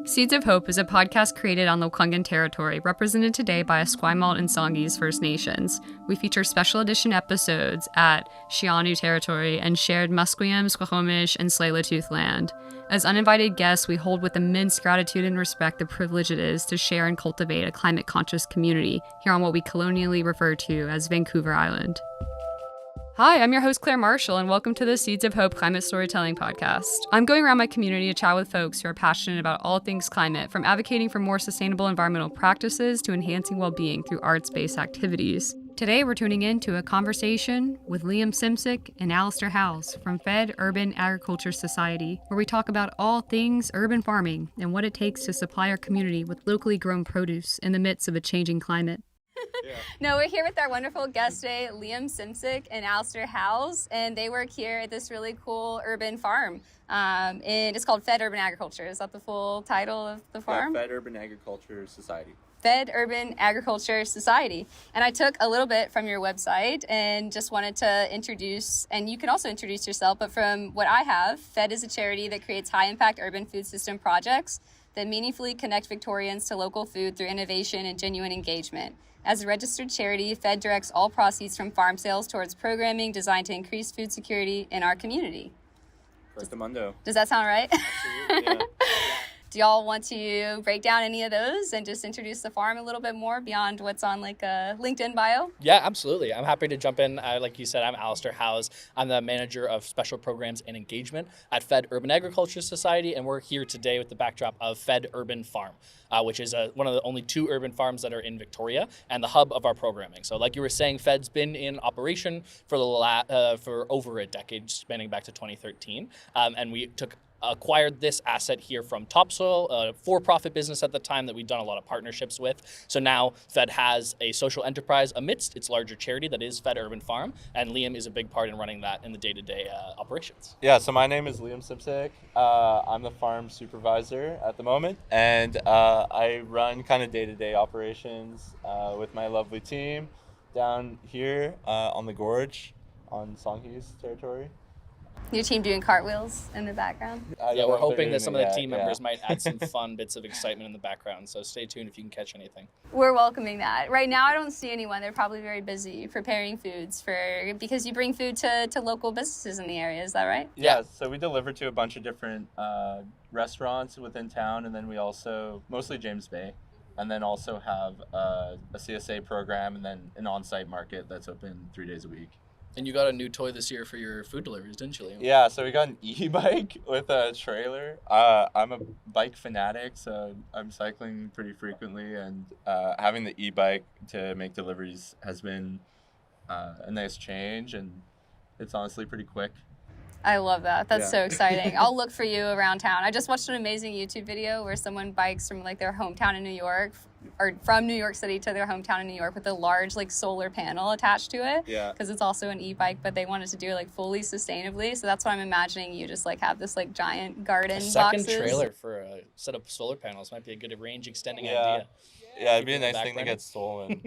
Seeds of Hope is a podcast created on the Lekwungen territory, represented today by Esquimalt and Songhees First Nations. We feature special edition episodes at Shianu territory and shared Musqueam, Squamish, and Tsleil-Waututh land. As uninvited guests, we hold with immense gratitude and respect the privilege it is to share and cultivate a climate-conscious community here on what we colonially refer to as Vancouver Island. Hi, I'm your host, Claire Marshall, and welcome to the Seeds of Hope Climate Storytelling Podcast. I'm going around my community to chat with folks who are passionate about all things climate, from advocating for more sustainable environmental practices to enhancing well-being through arts-based activities. Today, we're tuning in to a conversation with Liam Simcic and Alistair from Fed Urban Agriculture Society, where we talk about all things urban farming and what it takes to supply our community with locally grown produce in the midst of a changing climate. Yeah. No, we're here with our wonderful guest today, Liam Simcic and Alistair, and they work here at this really cool urban farm. And it's called Fed Urban Agriculture. Is that the full title of the farm? Fed Urban Agriculture Society. Fed Urban Agriculture Society. And I took a little bit from your website and just wanted to introduce, and you can also introduce yourself, but from what I have, Fed is a charity that creates high-impact urban food system projects that meaningfully connect Victorians to local food through innovation and genuine engagement. As a registered charity, Fed directs all proceeds from farm sales towards programming designed to increase food security in our community. Mundo. Does that sound right? Absolutely, yeah. Do y'all want to break down any of those and just introduce the farm a little bit more beyond what's on like a LinkedIn bio? Yeah, absolutely. I'm happy to jump in. Like you said, I'm Alistair. I'm the manager of special programs and engagement at Fed Urban Agriculture Society, and we're here today with the backdrop of Fed Urban Farm, which is one of the only two urban farms that are in Victoria and the hub of our programming. So like you were saying, Fed's been in operation for over a decade, spanning back to 2013, and we acquired this asset here from Topsoil, a for-profit business at the time that we'd done a lot of partnerships with. So now Fed has a social enterprise amidst its larger charity that is Fed Urban Farm, and Liam is a big part in running that in the day-to-day operations. Yeah, so my name is Liam Simcic. I'm the farm supervisor at the moment, and I run kind of day-to-day operations with my lovely team down here on the gorge on Songhees territory. Your team doing cartwheels in the background? Yeah, we're hoping that some of the team members might add some fun bits of excitement in the background, so stay tuned if you can catch anything. We're welcoming that. Right now, I don't see anyone. They're probably very busy preparing foods because you bring food to local businesses in the area. Is that right? Yeah, so we deliver to a bunch of different restaurants within town, and then we also, mostly James Bay, and then also have a CSA program and then an on-site market that's open 3 days a week. And you got a new toy this year for your food deliveries, didn't you, Liam? Yeah, so we got an e-bike with a trailer. I'm a bike fanatic, so I'm cycling pretty frequently, and having the e-bike to make deliveries has been a nice change, and it's honestly pretty quick. I love that. That's so exciting. I'll look for you around town. I just watched an amazing YouTube video where someone bikes from like their hometown in New York, or from New York City to their hometown in New York with a large like solar panel attached to it. Yeah. Because it's also an e-bike, but they wanted to do it like fully sustainably. So that's why I'm imagining you just like have this like giant garden A second boxes. Trailer for a set of solar panels might be a good range extending idea. Yeah, it'd be a nice thing to get stolen.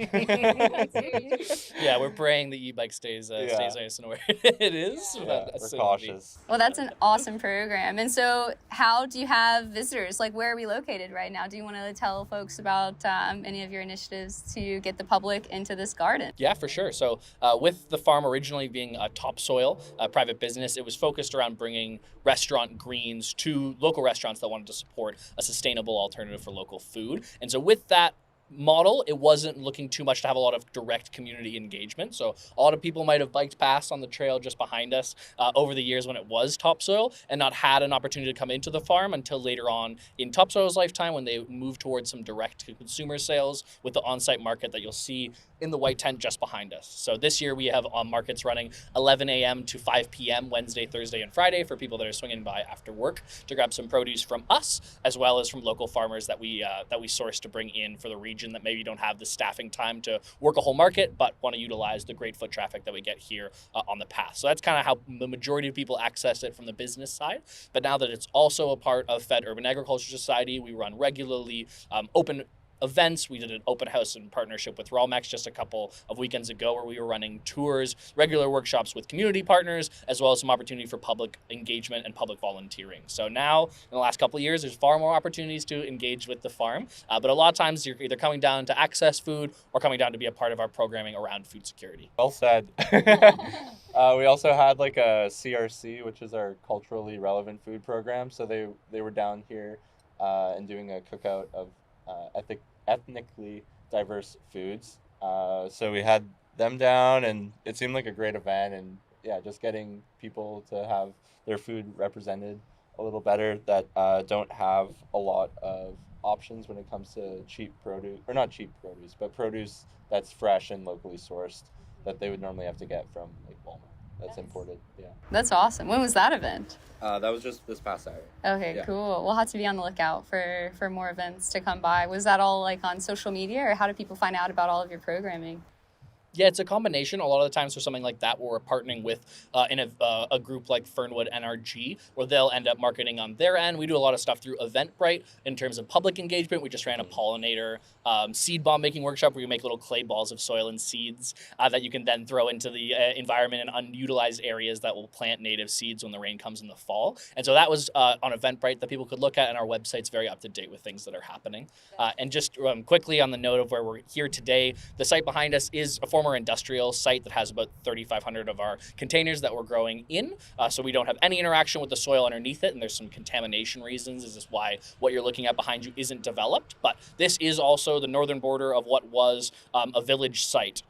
Yeah, we're praying the e-bike stays nice and where it is. Yeah, we're cautious. Well, that's an awesome program. And so how do you have visitors? Like, where are we located right now? Do you want to tell folks about any of your initiatives to get the public into this garden? Yeah, for sure. So with the farm originally being a Topsoil, a private business, it was focused around bringing restaurant greens to local restaurants that wanted to support a sustainable alternative for local food. And so with that model, it wasn't looking too much to have a lot of direct community engagement. So a lot of people might have biked past on the trail just behind us over the years when it was Topsoil and not had an opportunity to come into the farm until later on in Topsoil's lifetime when they moved towards some direct to consumer sales with the on-site market that you'll see in the white tent just behind us. So this year we have markets running 11 a.m. to 5 p.m. Wednesday, Thursday, and Friday for people that are swinging by after work to grab some produce from us, as well as from local farmers that we source to bring in for the region that maybe don't have the staffing time to work a whole market, but want to utilize the great foot traffic that we get here on the path. So that's kind of how the majority of people access it from the business side. But now that it's also a part of Fed Urban Agriculture Society, we run regularly open events. We did an open house in partnership with Rawmex just a couple of weekends ago, where we were running tours, regular workshops with community partners, as well as some opportunity for public engagement and public volunteering. So now, in the last couple of years, there's far more opportunities to engage with the farm. But a lot of times you're either coming down to access food or coming down to be a part of our programming around food security. Well said. We also had like a CRC, which is our culturally relevant food program. So they were down here and doing a cookout of ethnically diverse foods. So we had them down, and it seemed like a great event. And yeah, just getting people to have their food represented a little better that don't have a lot of options when it comes to cheap produce, or not cheap produce, but produce that's fresh and locally sourced that they would normally have to get from like Walmart. That's imported. Yeah. That's awesome. When was that event? That was just this past Saturday. Okay, Yeah. cool. We'll have to be on the lookout for more events to come by. Was that all like on social media, or how do people find out about all of your programming? Yeah, it's a combination. A lot of the times for something like that, we're partnering with in a group like Fernwood NRG, where they'll end up marketing on their end. We do a lot of stuff through Eventbrite in terms of public engagement. We just ran a pollinator seed bomb making workshop where you make little clay balls of soil and seeds that you can then throw into the environment in unutilized areas that will plant native seeds when the rain comes in the fall. And so that was on Eventbrite that people could look at, and our website's very up to date with things that are happening. And just quickly on the note of where we're here today, the site behind us is a former industrial site that has about 3,500 of our containers that we're growing in. So we don't have any interaction with the soil underneath it, and there's some contamination reasons. This is why what you're looking at behind you isn't developed. But this is also the northern border of what was a village site.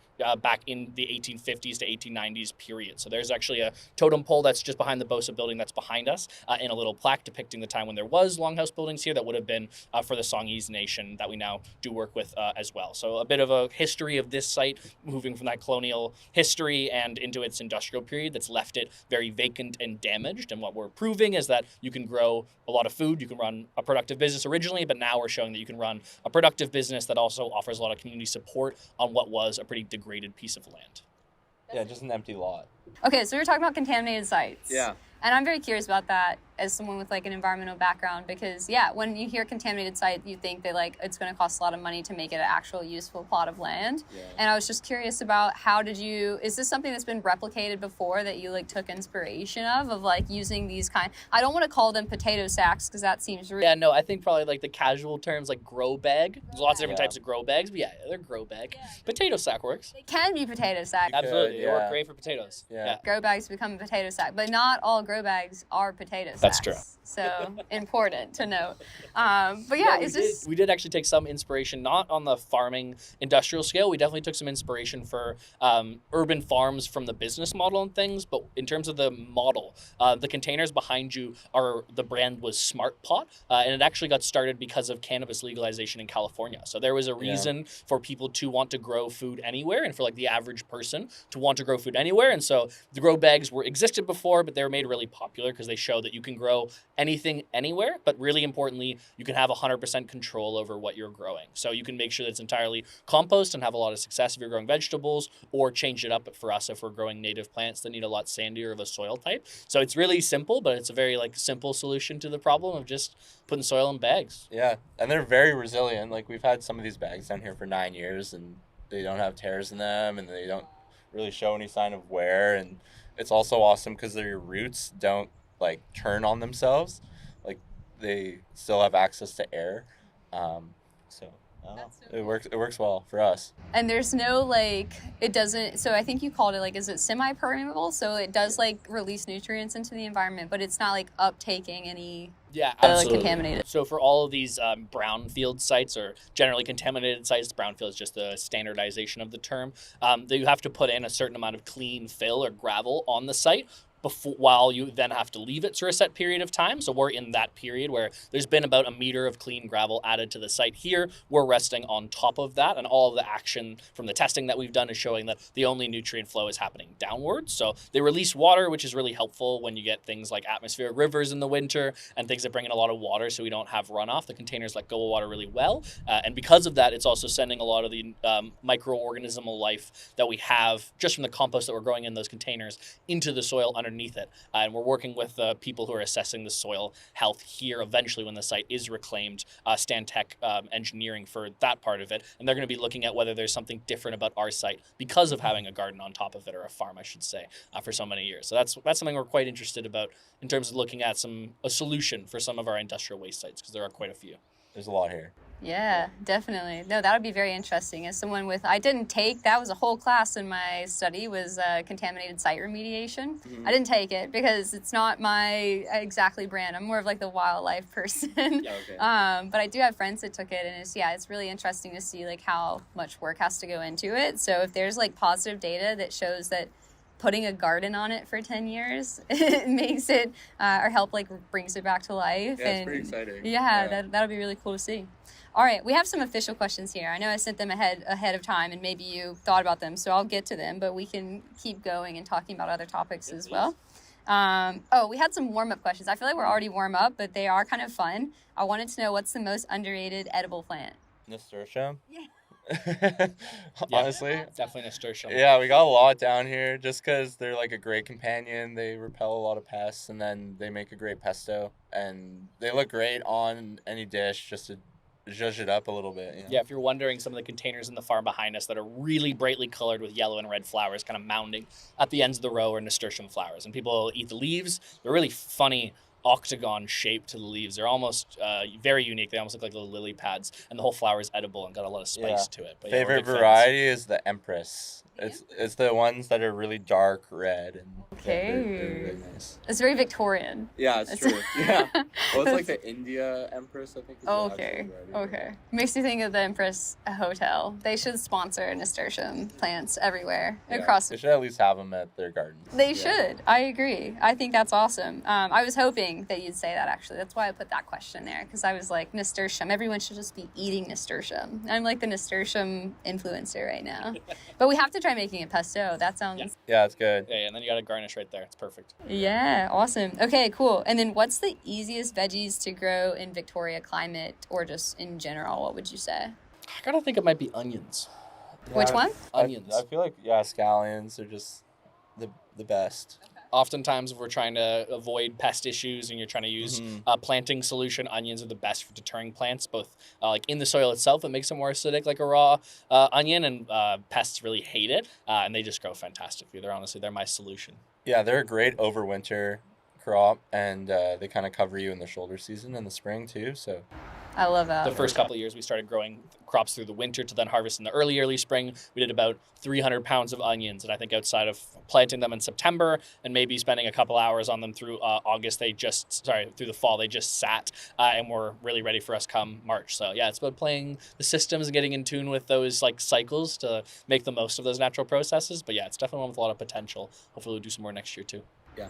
Back in the 1850s to 1890s period. So there's actually a totem pole that's just behind the Bosa building that's behind us, and a little plaque depicting the time when there was longhouse buildings here that would have been for the Songhees Nation that we now do work with as well. So a bit of a history of this site, moving from that colonial history and into its industrial period that's left it very vacant and damaged. And what we're proving is that you can grow a lot of food, you can run a productive business originally, but now we're showing that you can run a productive business that also offers a lot of community support on what was a pretty degraded piece of land. Yeah, just an empty lot. Okay, so we're talking about contaminated sites. Yeah. And I'm very curious about that as someone with like an environmental background, because yeah, when you hear contaminated site, you think that like it's going to cost a lot of money to make it an actual useful plot of land. Yeah. And I was just curious about is this something that's been replicated before that you like took inspiration of like using these I don't want to call them potato sacks because that seems Yeah, no, I think probably like the casual terms like grow bag. There's lots of different types of grow bags, but yeah, they're grow bag. Potato sack works. They can be potato sacks. Absolutely, they yeah. work great for potatoes. Yeah. Grow bags become a potato sack, but not all grow bags are potato sacks. That's true. So important to note. But yeah, we did actually take some inspiration, not on the farming industrial scale. We definitely took some inspiration for urban farms from the business model and things. But in terms of the model, the containers behind you the brand was Smart Pot. And it actually got started because of cannabis legalization in California. So there was a reason for people to want to grow food anywhere, and for like the average person to want to grow food anywhere. And so the grow bags existed before, but they were made really popular because they show that you can grow anything anywhere, but really importantly, you can have 100% control over what you're growing. So you can make sure that it's entirely compost and have a lot of success if you're growing vegetables, or change it up for us if we're growing native plants that need a lot sandier of a soil type. So it's really simple, but it's a very like simple solution to the problem of just putting soil in bags. Yeah, and they're very resilient. Like we've had some of these bags down here for 9 years, and they don't have tears in them, and they don't really show any sign of wear. And it's also awesome because their roots don't like turn on themselves. Like they still have access to air. So I don't know. It works well for us. And there's no like, it doesn't, so I think you called it like, is it semi-permeable? So it does like release nutrients into the environment, but it's not like uptaking any absolutely. Contaminated. So for all of these brownfield sites, or generally contaminated sites, brownfield is just the standardization of the term, you have to put in a certain amount of clean fill or gravel on the site while you then have to leave it for a set period of time. So we're in that period where there's been about a meter of clean gravel added to the site here. We're resting on top of that, and all of the action from the testing that we've done is showing that the only nutrient flow is happening downwards. So they release water, which is really helpful when you get things like atmospheric rivers in the winter and things that bring in a lot of water, so we don't have runoff. The containers let go of water really well. And because of that, it's also sending a lot of the microorganismal life that we have just from the compost that we're growing in those containers into the soil underneath underneath it. And we're working with people who are assessing the soil health here eventually when the site is reclaimed, Stantec engineering for that part of it. And they're going to be looking at whether there's something different about our site because of having a garden on top of it, or a farm, I should say, for so many years. So that's something we're quite interested about in terms of looking at a solution for some of our industrial waste sites, because there are quite a few. There's a lot here. Yeah, definitely. No, that would be very interesting. As someone that was a whole class in my study, was contaminated site remediation. I didn't take it because it's not my exactly brand. I'm more of like the wildlife person. Yeah, okay. But I do have friends that took it, and it's really interesting to see like how much work has to go into it. So if there's like positive data that shows that putting a garden on it for 10 years, it makes it, or brings it back to life. Yeah, it's pretty exciting. Yeah. That'll be really cool to see. All right, we have some official questions here. I know I sent them ahead of time, and maybe you thought about them, so I'll get to them, but we can keep going and talking about other topics as well. We had some warm-up questions. I feel like we're already warm up, but they are kind of fun. I wanted to know, what's the most underrated edible plant? Nasturtium? Yeah. Honestly, definitely nasturtium. Yeah, we got a lot down here just because they're like a great companion. They repel a lot of pests, and then they make a great pesto, and they look great on any dish just to zhuzh it up a little bit. Yeah, if you're wondering, some of the containers in the farm behind us that are really brightly colored with yellow and red flowers kind of mounding at the ends of the row are nasturtium flowers, and people eat the leaves. They're really funny octagon shape to the leaves. They're almost very unique. They almost look like little lily pads, and the whole flower is edible and got a lot of spice to it. But favorite variety is the Empress. It's the ones that are really dark red, and they're really nice. It's very Victorian. Yeah, it's true. Yeah. Well, it's like the India Empress, I think. Okay. Makes me think of the Empress Hotel. They should sponsor nasturtium plants everywhere across. They should at least have them at their gardens. They should. I agree. I think that's awesome. I was hoping that you'd say that, actually. That's why I put that question there, because I was like, nasturtium. Everyone should just be eating nasturtium. I'm like the nasturtium influencer right now. But we have to try making a pesto. That sounds... Yeah, it's good. Yeah, and then you got a garnish right there. It's perfect. Yeah, awesome. Okay, cool. And then what's the easiest veggies to grow in Victoria climate, or just in general? What would you say? I gotta think it might be onions. Which one? Onions. I feel like, scallions are just the best. Oftentimes, if we're trying to avoid pest issues and you're trying to use a planting solution, onions are the best for deterring plants, both like in the soil itself, it makes it more acidic like a raw onion, and pests really hate it, and they just grow fantastically. They're my solution. Yeah, they're a great overwinter crop, and they kind of cover you in the shoulder season in the spring too, so... I love that. The first couple of years, we started growing crops through the winter to then harvest in the early spring. We did about 300 pounds of onions, and I think outside of planting them in September and maybe spending a couple hours on them through August, through the fall, they just sat and were really ready for us come March. So yeah, it's about playing the systems and getting in tune with those like cycles to make the most of those natural processes. But yeah, it's definitely one with a lot of potential. Hopefully we'll do some more next year too. Yeah.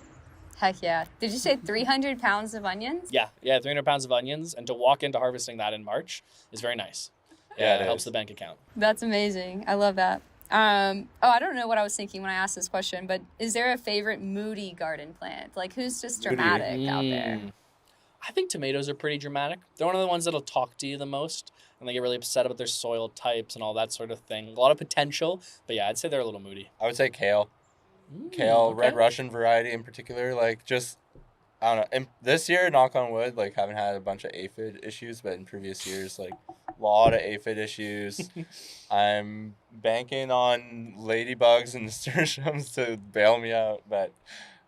Heck yeah. Did you say 300 pounds of onions? Yeah, 300 pounds of onions. And to walk into harvesting that in March is very nice. Yeah, it helps the bank account. That's amazing. I love that. I don't know what I was thinking when I asked this question, but is there a favorite moody garden plant? Like, who's just dramatic out there? I think tomatoes are pretty dramatic. They're one of the ones that'll talk to you the most, and they get really upset about their soil types and all that sort of thing. A lot of potential, but yeah, I'd say they're a little moody. I would say kale. Red Russian variety in particular, like just, I don't know, and this year, knock on wood, like haven't had a bunch of aphid issues, but in previous years, like a lot of aphid issues. I'm banking on ladybugs and nasturtiums to bail me out, but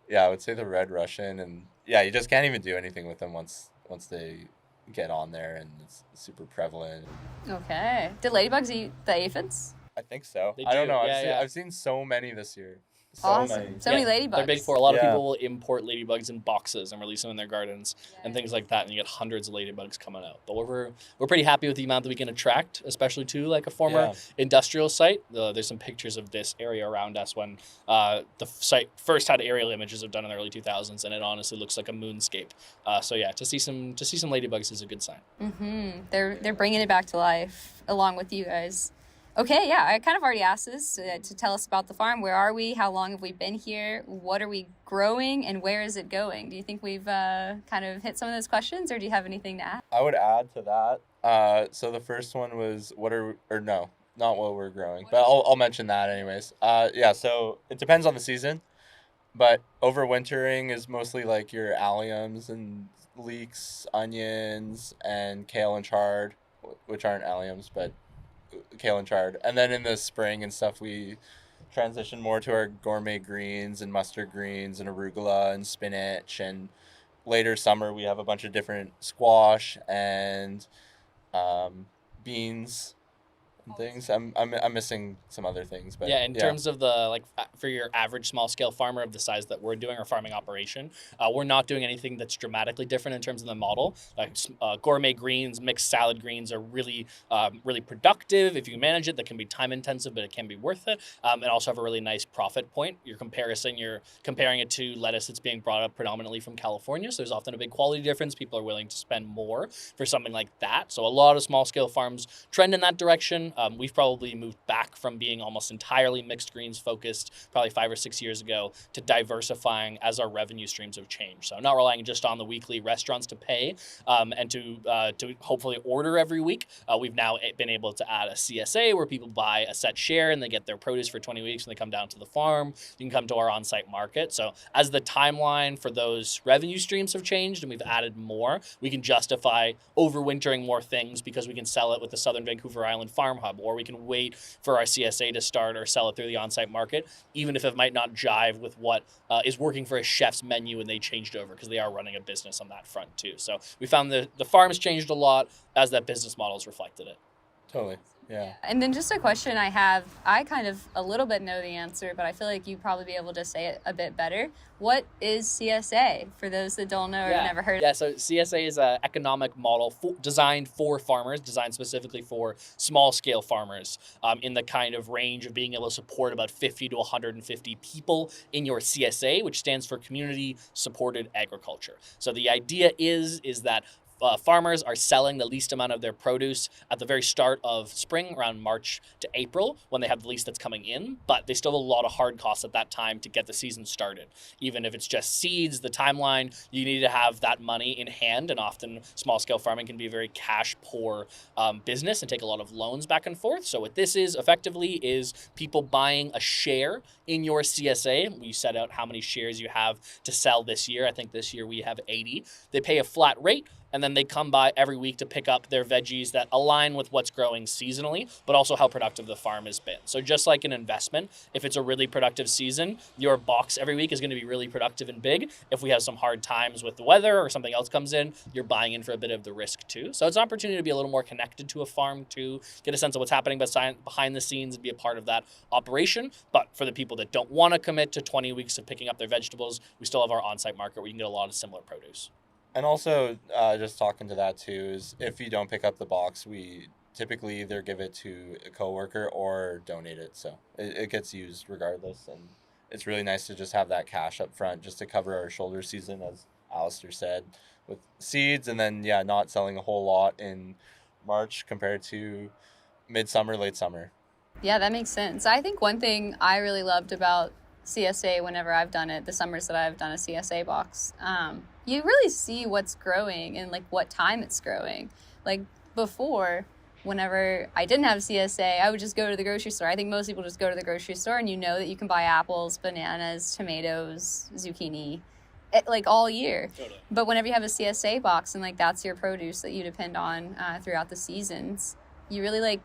yeah, I would say the Red Russian, and yeah, you just can't even do anything with them once they get on there, and it's super prevalent. Okay. Did ladybugs eat the aphids? I think so. They I don't do. know. Yeah, I've seen so many this year. Awesome. So many ladybugs. They're big for a lot of people will import ladybugs in boxes and release them in their gardens and things like that, and you get hundreds of ladybugs coming out. But we're pretty happy with the amount that we can attract, especially to like a former industrial site. There's some pictures of this area around us when the site first had aerial images done in the early 2000s, and it honestly looks like a moonscape. So yeah, to see some ladybugs is a good sign. They're bringing it back to life along with you guys. Okay, yeah, I kind of already asked this to tell us about the farm. Where are we? How long have we been here? What are we growing, and where is it going? Do you think we've kind of hit some of those questions, or do you have anything to add? I would add to that. So the first one was not what we're growing, but I'll mention that anyways. So it depends on the season, But overwintering is mostly like your alliums and leeks, onions, and kale and chard, which aren't alliums, but kale and chard. And then in the spring and stuff, we transition more to our gourmet greens and mustard greens and arugula and spinach. And later summer, we have a bunch of different squash and beans and things. I'm missing some other things, but in terms of the for your average small scale farmer of the size that we're doing, our farming operation, we're not doing anything that's dramatically different in terms of the model. Like gourmet greens, mixed salad greens are really productive if you manage it. That can be time intensive, but it can be worth it, and also have a really nice profit point. You're comparing it to lettuce that's being brought up predominantly from California, so there's often a big quality difference. People are willing to spend more for something like that. So a lot of small scale farms trend in that direction. We've probably moved back from being almost entirely mixed greens focused probably 5 or 6 years ago to diversifying as our revenue streams have changed. So not relying just on the weekly restaurants to pay and to hopefully order every week. We've now been able to add a CSA where people buy a set share and they get their produce for 20 weeks and they come down to the farm. You can come to our on-site market. So as the timeline for those revenue streams have changed and we've added more, we can justify overwintering more things because we can sell it with the Southern Vancouver Island Farm Hub, or we can wait for our CSA to start or sell it through the on-site market, even if it might not jive with what is working for a chef's menu and they changed over because they are running a business on that front too. So we found the farm's changed a lot as that business model's reflected it. Totally. Yeah. And then just a question I have, I kind of a little bit know the answer, but I feel like you'd probably be able to say it a bit better. What is CSA for those that don't know or have never heard? Yeah, so CSA is an economic model designed for farmers, designed specifically for small scale farmers in the kind of range of being able to support about 50 to 150 people in your CSA, which stands for Community Supported Agriculture. So the idea is that farmers are selling the least amount of their produce at the very start of spring, around March to April, when they have the least that's coming in, but they still have a lot of hard costs at that time to get the season started. Even if it's just seeds, the timeline, you need to have that money in hand, and often small-scale farming can be a very cash-poor business and take a lot of loans back and forth. So what this is effectively is people buying a share in your CSA. We set out how many shares you have to sell this year. I think this year we have 80. They pay a flat rate, and then they come by every week to pick up their veggies that align with what's growing seasonally, but also how productive the farm has been. So just like an investment, if it's a really productive season, your box every week is going to be really productive and big. If we have some hard times with the weather or something else comes in, you're buying in for a bit of the risk too. So it's an opportunity to be a little more connected to a farm, to get a sense of what's happening behind the scenes and be a part of that operation. But for the people that don't want to commit to 20 weeks of picking up their vegetables, we still have our on-site market where you can get a lot of similar produce. And also, just talking to that too, is if you don't pick up the box, we typically either give it to a coworker or donate it. So it gets used regardless. And it's really nice to just have that cash up front just to cover our shoulder season, as Alistair said, with seeds. And then, not selling a whole lot in March compared to midsummer, late summer. Yeah, that makes sense. I think one thing I really loved about CSA whenever I've done it, the summers that I've done a CSA box, you really see what's growing and like what time it's growing. Like before, whenever I didn't have CSA, I would just go to the grocery store. I think most people just go to the grocery store and you know that you can buy apples, bananas, tomatoes, zucchini, like all year. Totally. But whenever you have a CSA box and like that's your produce that you depend on throughout the seasons, you really like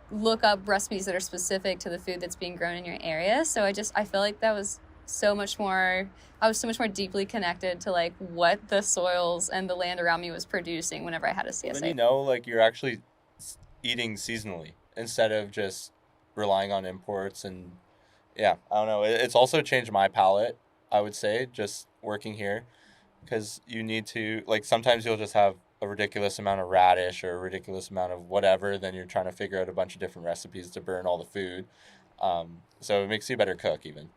look up recipes that are specific to the food that's being grown in your area. So I feel like that was so much more, I was so much more deeply connected to like what the soils and the land around me was producing whenever I had a CSA. Then like you're actually eating seasonally instead of just relying on imports. And I don't know, it's also changed my palate, I would say, just working here, because you need to, like, sometimes you'll just have a ridiculous amount of radish or a ridiculous amount of whatever, then you're trying to figure out a bunch of different recipes to burn all the food. So it makes you a better cook even.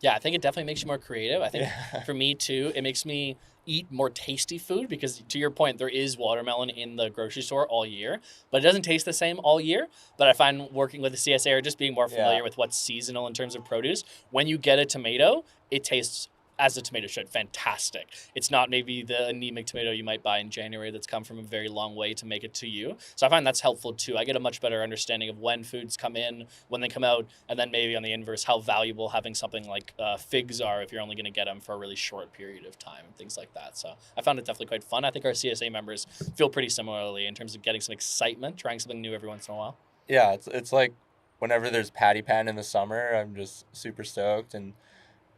Yeah, I think it definitely makes you more creative. I think for me too, it makes me eat more tasty food because, to your point, there is watermelon in the grocery store all year, but it doesn't taste the same all year. But I find working with the CSA or just being more familiar with what's seasonal in terms of produce, when you get a tomato, it tastes as a tomato should, fantastic. It's not maybe the anemic tomato you might buy in January that's come from a very long way to make it to you. So I find that's helpful too. I get a much better understanding of when foods come in, when they come out, and then maybe on the inverse, how valuable having something like figs are if you're only going to get them for a really short period of time and things like that. So I found it definitely quite fun. I think our CSA members feel pretty similarly in terms of getting some excitement, trying something new every once in a while. Yeah, it's like whenever there's patty pan in the summer, I'm just super stoked. And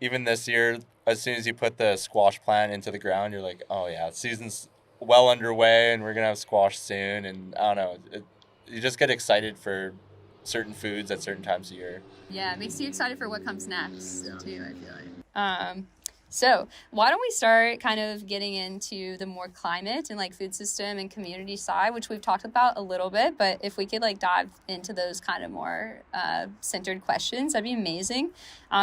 even this year, as soon as you put the squash plant into the ground, you're like, oh yeah, season's well underway and we're going to have squash soon. And I don't know, you just get excited for certain foods at certain times of year. Yeah, it makes you excited for what comes next, too, I feel like. So why don't we start kind of getting into the more climate and like food system and community side, which we've talked about a little bit, but if we could like dive into those kind of more centered questions, that'd be amazing.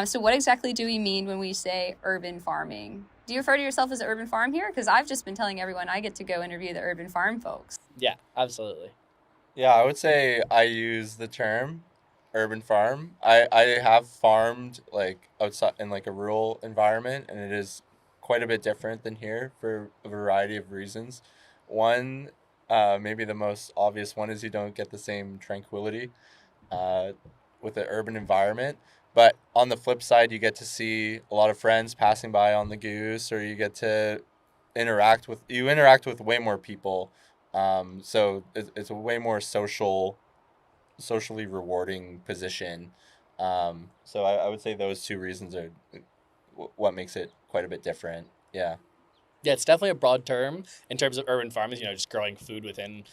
So what exactly do we mean when we say urban farming? Do you refer to yourself as an urban farm here? Because I've just been telling everyone I get to go interview the urban farm folks. Yeah, absolutely. Yeah, I would say I use the term urban farm. I have farmed like outside in like a rural environment, and it is quite a bit different than here for a variety of reasons. One, maybe the most obvious one, is you don't get the same tranquility with the urban environment. But on the flip side, you get to see a lot of friends passing by on the goose, or you get to interact with way more people. So it's a way more socially rewarding position. So I would say those two reasons are what makes it quite a bit different. Yeah. Yeah, it's definitely a broad term in terms of urban farming, just growing food within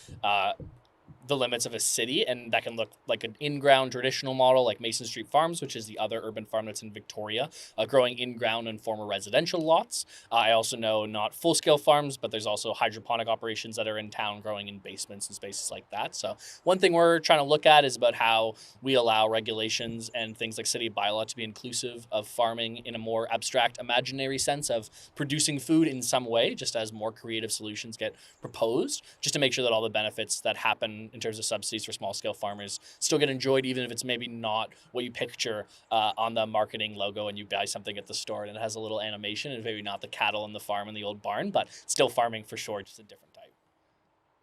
the limits of a city, and that can look like an in-ground traditional model like Mason Street Farms, which is the other urban farm that's in Victoria, growing in-ground in former residential lots. I also know not full-scale farms, but there's also hydroponic operations that are in town growing in basements and spaces like that. So one thing we're trying to look at is about how we allow regulations and things like city bylaw to be inclusive of farming in a more abstract, imaginary sense of producing food in some way, just as more creative solutions get proposed, just to make sure that all the benefits that happen in terms of subsidies for small-scale farmers still get enjoyed, even if it's maybe not what you picture on the marketing logo and you buy something at the store and it has a little animation and maybe not the cattle and the farm and the old barn, but still farming for sure, just a different type.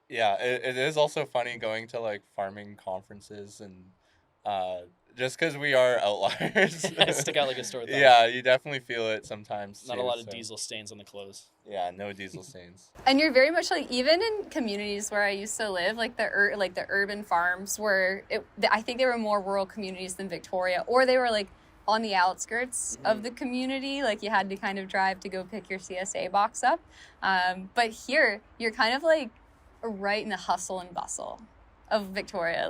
Yeah, it is also funny going to like farming conferences and just because we are outliers. Stick out like a sore thumb. Yeah, you definitely feel it sometimes. Not a lot of diesel stains on the clothes. Yeah, no diesel stains. And you're very much like, even in communities where I used to live, like the urban farms I think they were more rural communities than Victoria, or they were like on the outskirts of the community. Like you had to kind of drive to go pick your CSA box up. But here you're kind of like right in the hustle and bustle of Victoria,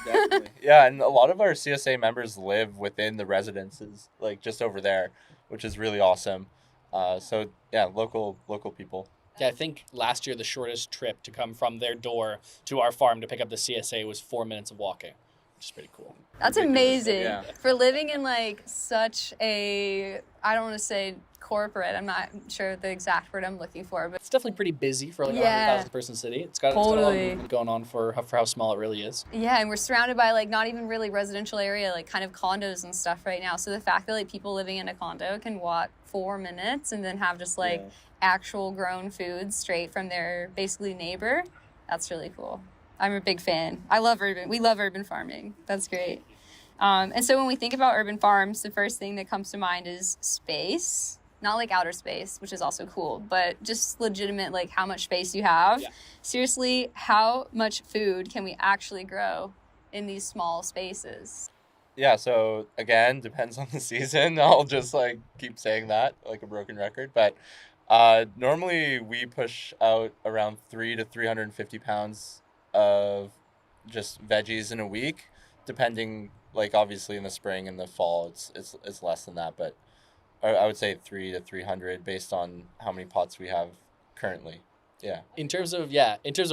Definitely. Yeah, and a lot of our CSA members live within the residences, like just over there, which is really awesome. So yeah, local people. Yeah, I think last year the shortest trip to come from their door to our farm to pick up the CSA was 4 minutes of walking, which is pretty cool. That's amazing. Yeah. For living in like such a, I don't want to say corporate, I'm not sure the exact word I'm looking for, but it's definitely pretty busy for like a 100,000 person city. It's got a lot going on for how small it really is. Yeah, and we're surrounded by like not even really residential area, like kind of condos and stuff right now. So the fact that like people living in a condo can walk 4 minutes and then have just like actual grown foods straight from their basically neighbor, that's really cool. I'm a big fan. We love urban farming. That's great. And so when we think about urban farms, the first thing that comes to mind is space. Not like outer space, which is also cool, but just legitimate, like how much space you have. Yeah. Seriously, how much food can we actually grow in these small spaces? Yeah, so again, depends on the season. I'll just like keep saying that like a broken record, but normally we push out around 300 to 350 pounds of just veggies in a week, depending, like obviously in the spring and the fall it's less than that, but I would say 300 to 300 based on how many pots we have currently. Yeah. In terms of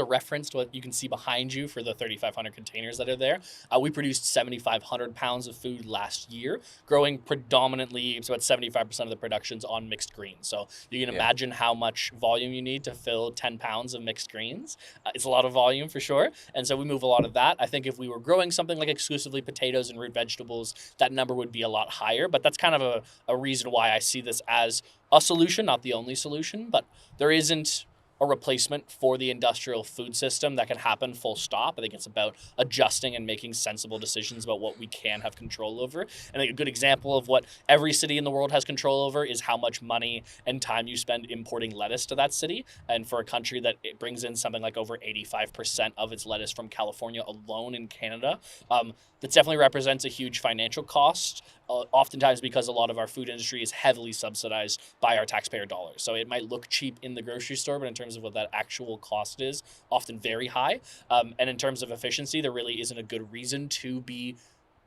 reference to what you can see behind you for the 3,500 containers that are there, we produced 7,500 pounds of food last year, growing predominantly, so about 75% of the production's on mixed greens. So you can imagine how much volume you need to fill 10 pounds of mixed greens. It's a lot of volume for sure. And so we move a lot of that. I think if we were growing something like exclusively potatoes and root vegetables, that number would be a lot higher. But that's kind of a reason why I see this as a solution, not the only solution. But there isn't a replacement for the industrial food system that can happen full stop. I think it's about adjusting and making sensible decisions about what we can have control over. And I think a good example of what every city in the world has control over is how much money and time you spend importing lettuce to that city. And for a country that it brings in something like over 85% of its lettuce from California alone in Canada, that definitely represents a huge financial cost, oftentimes because a lot of our food industry is heavily subsidized by our taxpayer dollars. So it might look cheap in the grocery store, but in terms of what that actual cost is, often very high. And in terms of efficiency, there really isn't a good reason to be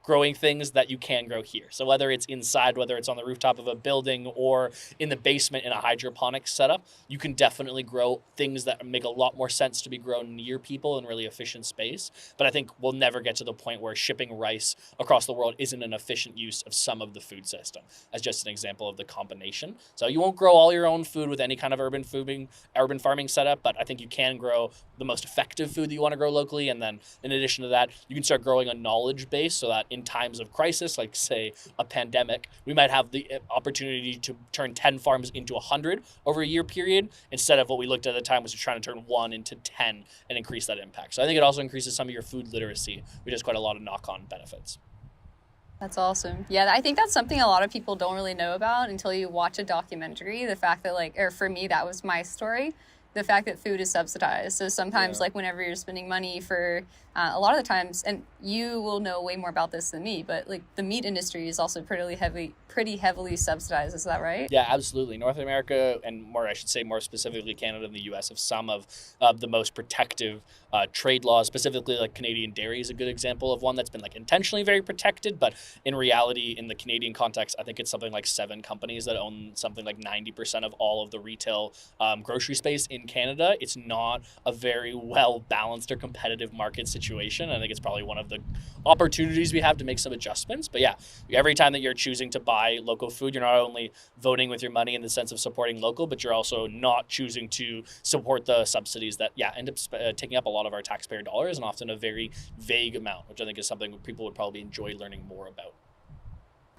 growing things that you can grow here. So whether it's inside, whether it's on the rooftop of a building or in the basement in a hydroponics setup, you can definitely grow things that make a lot more sense to be grown near people in really efficient space. But I think we'll never get to the point where shipping rice across the world isn't an efficient use of some of the food system, as just an example of the combination. So you won't grow all your own food with any kind of urban farming setup, but I think you can grow the most effective food that you want to grow locally. And then in addition to that, you can start growing a knowledge base so that in times of crisis, like say a pandemic, we might have the opportunity to turn 10 farms into 100 over a year period, instead of what we looked at the time was trying to turn 1 into 10 and increase that impact. So I think it also increases some of your food literacy, which has quite a lot of knock-on benefits. That's awesome. Yeah, I think that's something a lot of people don't really know about until you watch a documentary. The fact that or for me, that was my story. The fact that food is subsidized. So sometimes whenever you're spending money for a lot of the times, and you will know way more about this than me, but the meat industry is also pretty heavily subsidized. Is that right? Yeah, absolutely. North America, and more specifically Canada and the US, have some of the most protective trade laws. Specifically, like Canadian dairy is a good example of one that's been intentionally very protected, but in reality, in the Canadian context, I think it's something like 7 companies that own something like 90% of all of the retail grocery space in Canada. It's not a very well balanced or competitive market situation. I think it's probably one of the opportunities we have to make some adjustments. But yeah, every time that you're choosing to buy local food, you're not only voting with your money in the sense of supporting local, but you're also not choosing to support the subsidies that end up taking up a lot of our taxpayer dollars, and often a very vague amount, which I think is something people would probably enjoy learning more about.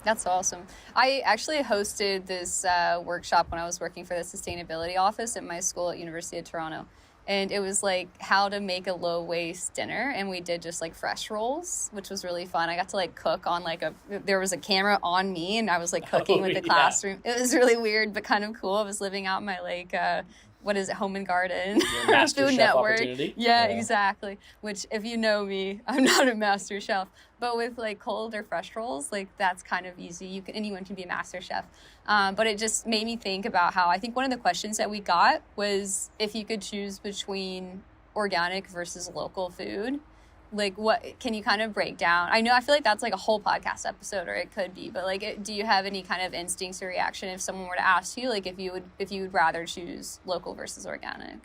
That's awesome. I actually hosted this workshop when I was working for the sustainability office at my school at University of Toronto. And it was how to make a low waste dinner. And we did just fresh rolls, which was really fun. I got to cook on there was a camera on me and I was cooking with the classroom. It was really weird, but kind of cool. I was living out my what is it, Home and Garden Food Network. Yeah, exactly. Which, if you know me, I'm not a master chef, but with cold or fresh rolls, that's kind of easy. Anyone can be a master chef. But it just made me think about how I think one of the questions that we got was if you could choose between organic versus local food. What can you kind of break down? I feel that's a whole podcast episode, or it could be, but do you have any kind of instincts or reaction if someone were to ask you if you would rather choose local versus organic?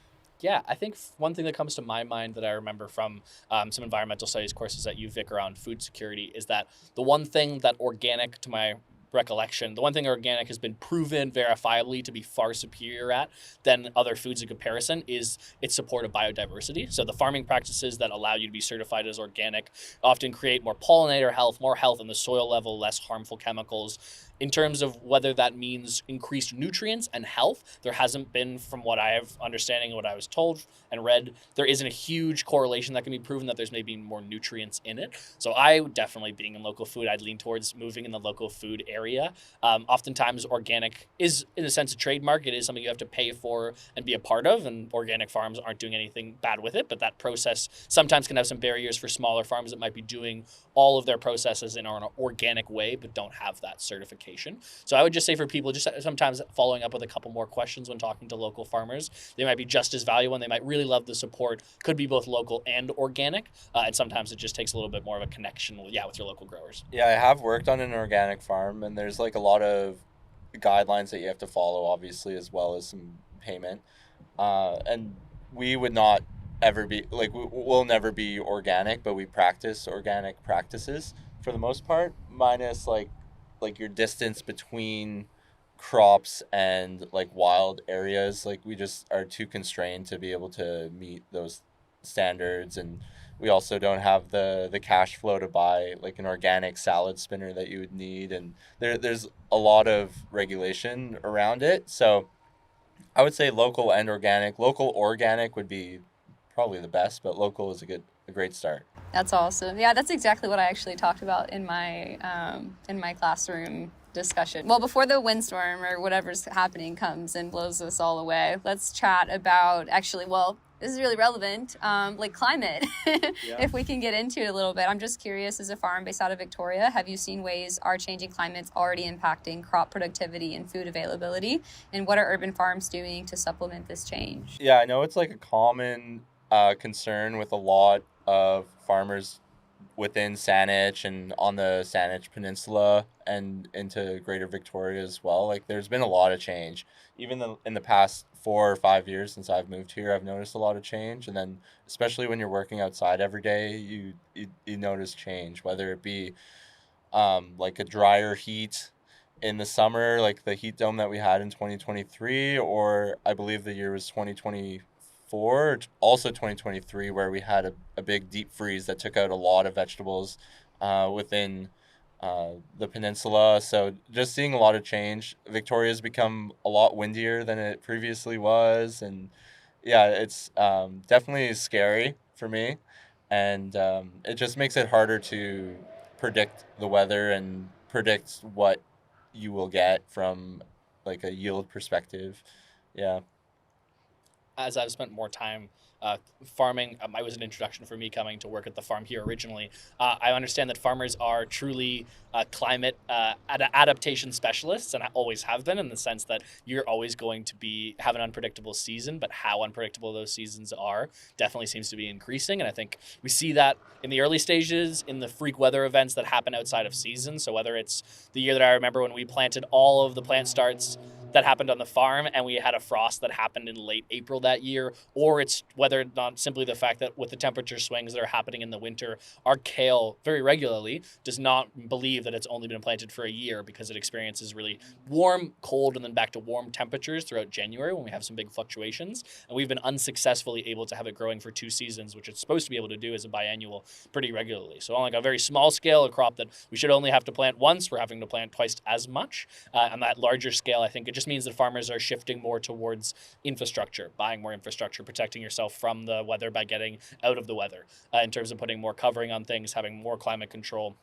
Yeah, I think one thing that comes to my mind that I remember from some environmental studies courses at UVic around food security is that the one thing that organic, to my recollection, the one thing organic has been proven verifiably to be far superior at than other foods in comparison is its support of biodiversity. So the farming practices that allow you to be certified as organic often create more pollinator health, more health in the soil level, less harmful chemicals. In terms of whether that means increased nutrients and health, there hasn't been, from what I have understanding and what I was told and read, there isn't a huge correlation that can be proven that there's maybe more nutrients in it. So I definitely, being in local food, I'd lean towards moving in the local food area. Oftentimes organic is, in a sense, a trademark. It is something you have to pay for and be a part of, and organic farms aren't doing anything bad with it, but that process sometimes can have some barriers for smaller farms that might be doing all of their processes in an organic way but don't have that certification. So I would just say for people, just sometimes following up with a couple more questions when talking to local farmers, they might be just as valuable and they might really love the support, could be both local and organic. And sometimes it just takes a little bit more of a connection with your local growers. Yeah, I have worked on an organic farm, and there's a lot of guidelines that you have to follow, obviously, as well as some payment. And we would not ever be like we'll never be organic, but we practice organic practices for the most part, minus like your distance between crops and like wild areas. Like we just are too constrained to be able to meet those standards, and we also don't have the cash flow to buy like an organic salad spinner that you would need, and there's a lot of regulation around it. So I would say local and organic. Local organic would be probably the best, but local is a great start. That's awesome. Yeah, that's exactly what I actually talked about in my classroom discussion. Well, before the windstorm or whatever's happening comes and blows us all away, let's chat about this is really relevant, like climate, if we can get into it a little bit. I'm just curious, as a farm based out of Victoria, have you seen ways our changing climate's already impacting crop productivity and food availability? And what are urban farms doing to supplement this change? Yeah, I know it's like a common concern with a lot of farmers within Saanich and on the Saanich Peninsula and into Greater Victoria as well. Like there's been a lot of change. Even in the past 4 or 5 years since I've moved here, I've noticed a lot of change. And then especially when you're working outside every day, you notice change, whether it be like a drier heat in the summer, like the heat dome that we had in 2023, or I believe the year was 2024, also 2023, where we had a big deep freeze that took out a lot of vegetables within the peninsula. So just seeing a lot of change. Victoria's become a lot windier than it previously was, and yeah, it's definitely scary for me, and it just makes it harder to predict the weather and predict what you will get from like a yield perspective. Yeah. As I've spent more time farming, it was an introduction for me coming to work at the farm here originally. I understand that farmers are truly climate adaptation specialists, and always have been, in the sense that you're always going to have an unpredictable season, but how unpredictable those seasons are definitely seems to be increasing. And I think we see that in the early stages, in the freak weather events that happen outside of season. So whether it's the year that I remember when we planted all of the plant starts that happened on the farm and we had a frost that happened in late April that year, or it's whether not simply the fact that with the temperature swings that are happening in the winter, our kale very regularly does not believe that it's only been planted for a year, because it experiences really warm, cold, and then back to warm temperatures throughout January when we have some big fluctuations. And we've been unsuccessfully able to have it growing for 2 seasons, which it's supposed to be able to do as a biannual pretty regularly. So on like a very small scale, a crop that we should only have to plant once, we're having to plant twice as much. On that larger scale, I think it just means that farmers are shifting more towards infrastructure, buying more infrastructure, protecting yourself from the weather by getting out of the weather, in terms of putting more covering on things, having more climate control,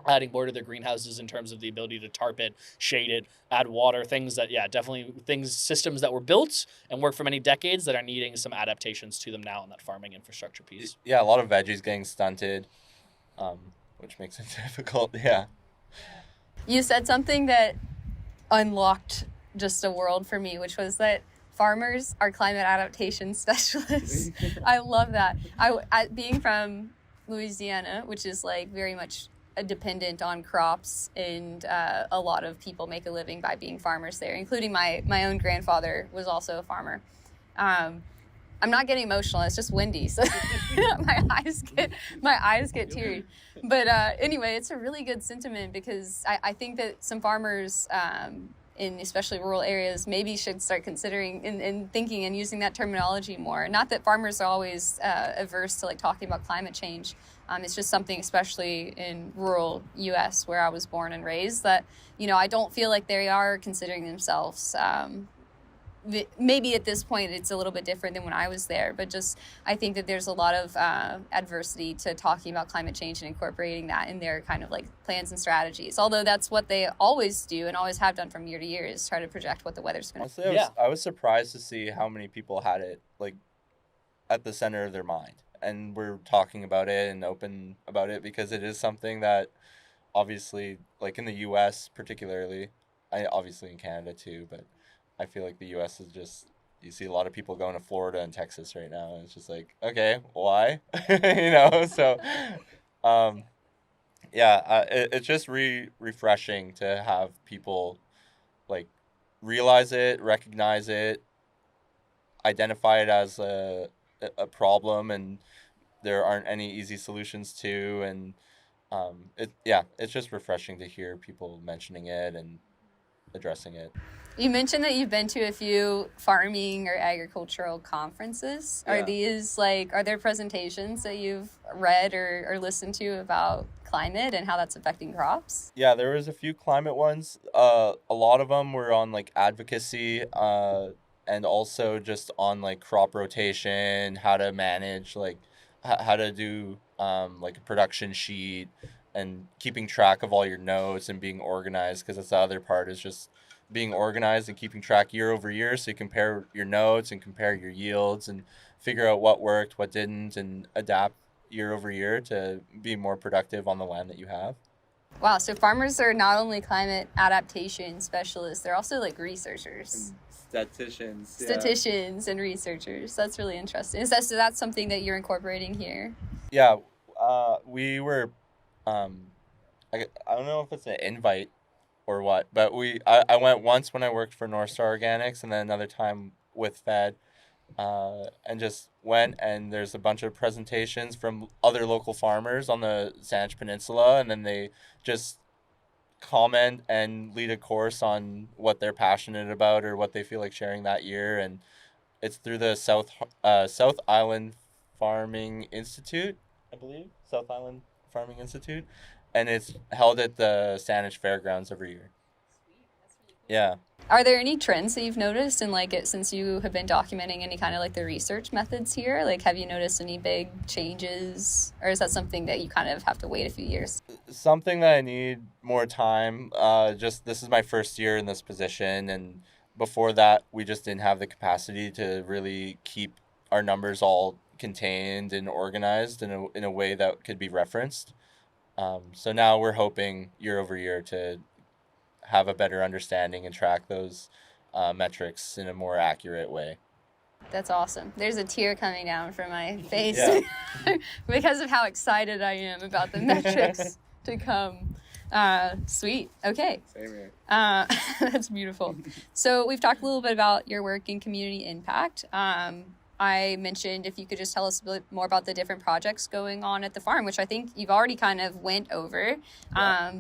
adding more to their greenhouses in terms of the ability to tarp it, shade it, add water, things that, definitely systems that were built and worked for many decades that are needing some adaptations to them now in that farming infrastructure piece. Yeah, a lot of veggies getting stunted, which makes it difficult. Yeah. You said something that unlocked just a world for me, which was that farmers are climate adaptation specialists. I love that. I being from Louisiana, which is like very much dependent on crops, and a lot of people make a living by being farmers there, including my own grandfather was also a farmer. I'm not getting emotional, it's just windy, so my eyes get teary. But anyway, it's a really good sentiment, because I think that some farmers in especially rural areas maybe should start considering and thinking and using that terminology more. Not that farmers are always averse to like talking about climate change. It's just something, especially in rural U.S. where I was born and raised, that, I don't feel like they are considering themselves. Maybe at this point it's a little bit different than when I was there, but just I think that there's a lot of adversity to talking about climate change and incorporating that in their kind of like plans and strategies. Although that's what they always do and always have done from year to year, is try to project what the weather's going to be. Honestly, I was surprised to see how many people had it like at the center of their mind, and we're talking about it and open about it, because it is something that obviously, like in the U.S. particularly, obviously in Canada too, but I feel like the U.S. is just, you see a lot of people going to Florida and Texas right now, and it's just like, okay, why? So, it's just refreshing to have people like realize it, recognize it. identify it as a problem, and there aren't any easy solutions to, and it's just refreshing to hear people mentioning it and addressing it. You mentioned that you've been to a few farming or agricultural conferences. Yeah. Are these are there presentations that you've read or listened to about climate and how that's affecting crops? Yeah, there was a few climate ones. A lot of them were on like advocacy, and also just on like crop rotation, how to manage how to do like a production sheet and keeping track of all your notes and being organized, because that's the other part, is just being organized and keeping track year over year, so you compare your notes and compare your yields and figure out what worked, what didn't, and adapt year over year to be more productive on the land that you have. Wow, so farmers are not only climate adaptation specialists, they're also like researchers. Statisticians and researchers. That's really interesting. So that's something that you're incorporating here? Yeah, we were, I don't know if it's an invite or what, but I went once when I worked for North Star Organics, and then another time with Fed, and just went, and there's a bunch of presentations from other local farmers on the Saanich Peninsula, and then they just comment and lead a course on what they're passionate about or what they feel like sharing that year. And it's through the South Island Farming Institute, I believe, South Island Farming Institute, and it's held at the Saanich Fairgrounds every year. Yeah. Are there any trends that you've noticed in since you have been documenting any kind of the research methods here? Have you noticed any big changes, or is that something that you kind of have to wait a few years? Something that I need more time. Just this is my first year in this position, and before that we just didn't have the capacity to really keep our numbers all contained and organized in a way that could be referenced. So now we're hoping year over year to have a better understanding and track those metrics in a more accurate way. That's awesome. There's a tear coming down from my face because of how excited I am about the metrics to come. Sweet. Okay. Same here. That's beautiful. So we've talked a little bit about your work in community impact. I mentioned if you could just tell us a bit more about the different projects going on at the farm, which I think you've already kind of went over. Yeah.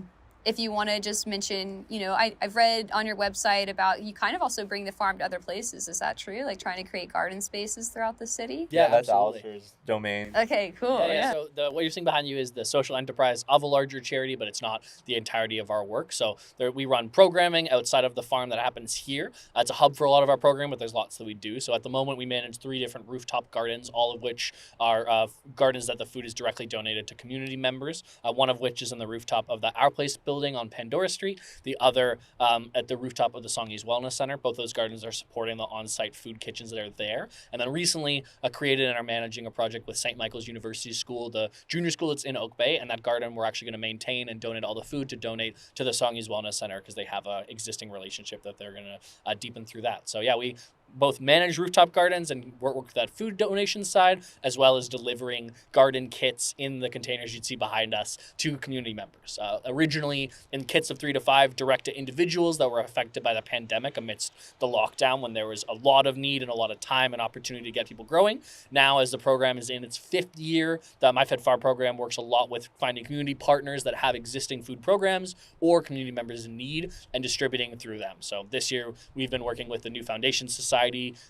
If you want to just mention, I've read on your website about you kind of also bring the farm to other places. Is that true? Trying to create garden spaces throughout the city? Yeah, that's Alistair's domain. Okay, cool. Yeah. So what you're seeing behind you is the social enterprise of a larger charity, but it's not the entirety of our work. So we run programming outside of the farm that happens here. It's a hub for a lot of our program, but there's lots that we do. So at the moment, we manage 3 different rooftop gardens, all of which are gardens that the food is directly donated to community members. One of which is in the rooftop of the Our Place building on Pandora Street, the other at the rooftop of the Songhees Wellness Center. Both those gardens are supporting the on-site food kitchens that are there. And then recently created and are managing a project with St. Michael's University School, the junior school that's in Oak Bay, and that garden we're actually going to maintain and donate all the food to donate to the Songhees Wellness Center because they have an existing relationship that they're going to deepen through that. So yeah, we both manage rooftop gardens and work with that food donation side, as well as delivering garden kits in the containers you'd see behind us to community members. Originally in kits of 3 to 5 direct to individuals that were affected by the pandemic amidst the lockdown, when there was a lot of need and a lot of time and opportunity to get people growing. Now, as the program is in its 5th year, the My Fed Farm program works a lot with finding community partners that have existing food programs or community members in need and distributing through them. So this year we've been working with the New Foundation Society,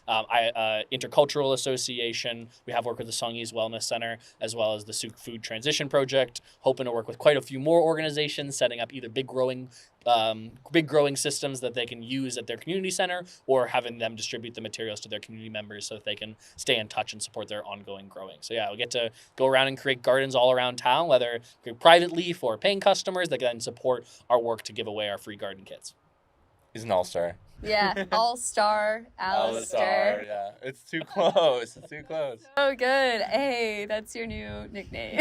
Intercultural Association. We have worked with the Songhees Wellness Center, as well as the Souk Food Transition Project, hoping to work with quite a few more organizations, setting up either big growing systems that they can use at their community center, or having them distribute the materials to their community members so that they can stay in touch and support their ongoing growing. So yeah, we get to go around and create gardens all around town, whether privately for paying customers that can support our work to give away our free garden kits. He's an all-star. Yeah, all-star, Alistair. Yeah. It's too close. It's too close. Oh, good. Hey, that's your new nickname.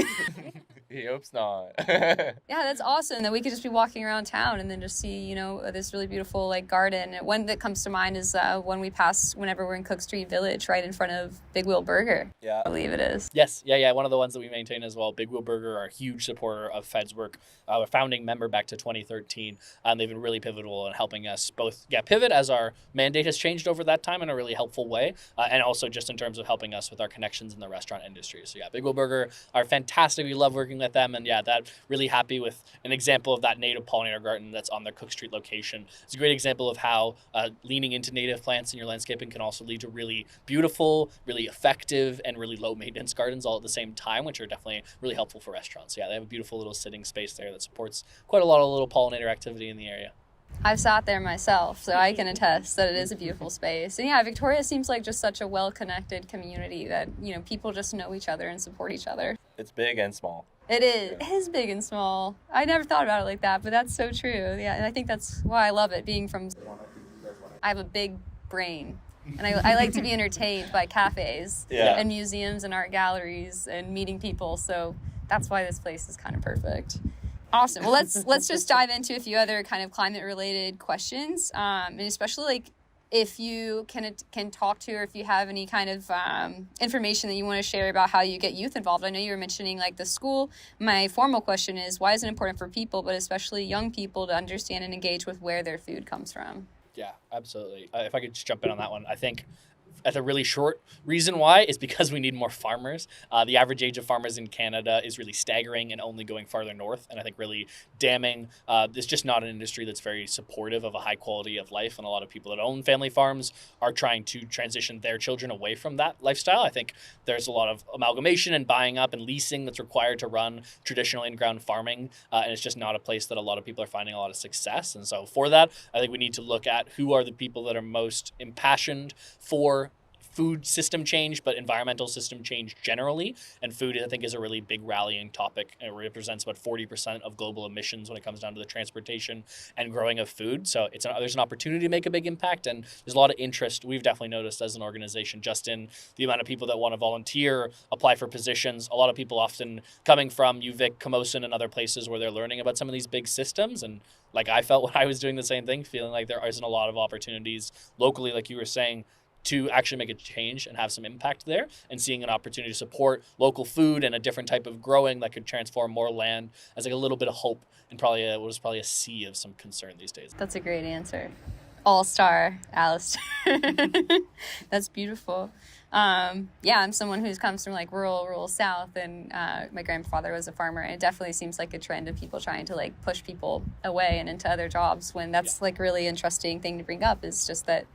He hopes not. Yeah, that's awesome that we could just be walking around town and then just see, this really beautiful like garden. One that comes to mind is when we pass whenever we're in Cook Street Village, right in front of Big Wheel Burger. Yeah. I believe it is. Yes, yeah. One of the ones that we maintain as well. Big Wheel Burger are a huge supporter of Fed's work. A founding member back to 2013. They've been really pivotal in helping us both pivot as our mandate has changed over that time in a really helpful way, and also just in terms of helping us with our connections in the restaurant industry. So Big Wheel Burger are fantastic. We love working with them, and that really happy with an example of that native pollinator garden that's on their Cook Street location. It's a great example of how leaning into native plants in your landscaping can also lead to really beautiful, really effective, and really low maintenance gardens all at the same time, which are definitely really helpful for restaurants. So they have a beautiful little sitting space there that supports quite a lot of little pollinator activity in the area. I've sat there myself, so I can attest that it is a beautiful space. And Victoria seems like just such a well-connected community that, people just know each other and support each other. It's big and small. It is. It is big and small. I never thought about it like that, but that's so true. Yeah, and I think that's why I love it, being from... I have a big brain, and I like to be entertained by cafes and museums and art galleries and meeting people, so that's why this place is kind of perfect. Awesome. Well, let's just dive into a few other kind of climate-related questions, and especially if you can talk to, or if you have any kind of information that you want to share about how you get youth involved. I know you were mentioning the school. My formal question is, why is it important for people, but especially young people, to understand and engage with where their food comes from? Yeah, absolutely. If I could just jump in on that one, I think at a really short reason why is because we need more farmers. The average age of farmers in Canada is really staggering and only going farther north, and I think really damning. It's just not an industry that's very supportive of a high quality of life, and a lot of people that own family farms are trying to transition their children away from that lifestyle. I think there's a lot of amalgamation and buying up and leasing that's required to run traditional in-ground farming, and it's just not a place that a lot of people are finding a lot of success. And so for that, I think we need to look at who are the people that are most impassioned for food system change, but environmental system change generally. And food, I think, is a really big rallying topic. It represents about 40% of global emissions when it comes down to the transportation and growing of food. So there's an opportunity to make a big impact, and there's a lot of interest we've definitely noticed as an organization just in the amount of people that want to volunteer, apply for positions. A lot of people often coming from UVic, Camosun, and other places where they're learning about some of these big systems. And I felt when I was doing the same thing, feeling like there isn't a lot of opportunities locally, like you were saying, to actually make a change and have some impact there, and seeing an opportunity to support local food and a different type of growing that could transform more land as a little bit of hope, and probably a sea of some concern these days. That's a great answer. All-star, Alistair. That's beautiful. I'm someone who comes from rural South, and my grandfather was a farmer, and it definitely seems like a trend of people trying to push people away and into other jobs, when that's really interesting thing to bring up, is just that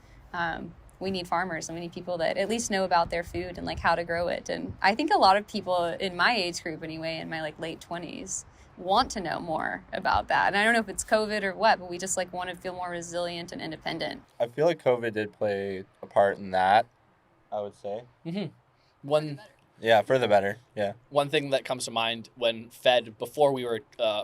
we need farmers, and we need people that at least know about their food and how to grow it. And I think a lot of people in my age group anyway, in my late 20s, want to know more about that. And I don't know if it's COVID or what, but we just want to feel more resilient and independent. I feel like COVID did play a part in that, I would say. Mm-hmm. For the better. Yeah. One thing that comes to mind when Fed, before we were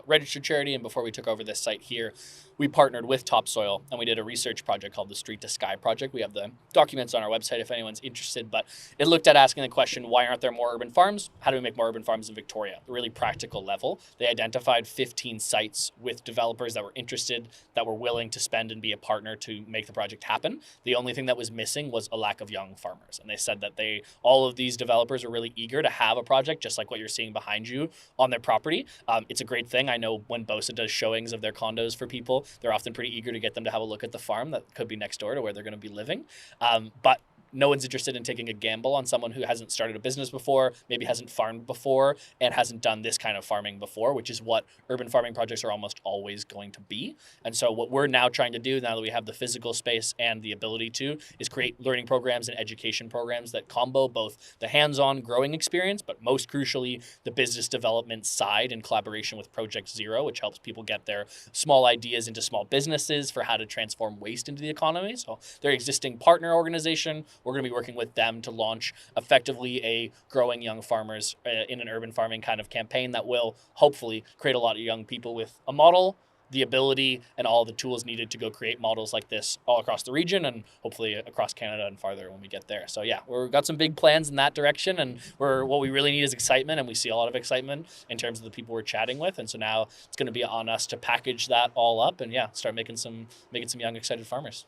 registered charity and before we took over this site here, we partnered with Topsoil, and we did a research project called the Street to Sky Project. We have the documents on our website if anyone's interested, but it looked at asking the question, why aren't there more urban farms? How do we make more urban farms in Victoria? A really practical level. They identified 15 sites with developers that were interested, that were willing to spend and be a partner to make the project happen. The only thing that was missing was a lack of young farmers. And they said that all of these developers are really eager to have a project just like what you're seeing behind you on their property. It's a great thing. I know when BOSA does showings of their condos for people, they're often pretty eager to get them to have a look at the farm that could be next door to where they're going to be living. But no one's interested in taking a gamble on someone who hasn't started a business before, maybe hasn't farmed before, and hasn't done this kind of farming before, which is what urban farming projects are almost always going to be. And so what we're now trying to do, now that we have the physical space and the ability to, is create learning programs and education programs that combo both the hands-on growing experience, but most crucially, the business development side in collaboration with Project Zero, which helps people get their small ideas into small businesses for how to transform waste into the economy. So their existing partner organization, we're going to be working with them to launch effectively a growing young farmers in an urban farming kind of campaign that will hopefully create a lot of young people with a model the ability and all the tools needed to go create models like this all across the region and hopefully across Canada and farther when we get there. So yeah, we've got some big plans in that direction, and what we really need is excitement, and we see a lot of excitement in terms of the people we're chatting with. And so now it's going to be on us to package that all up and start making some young, excited farmers.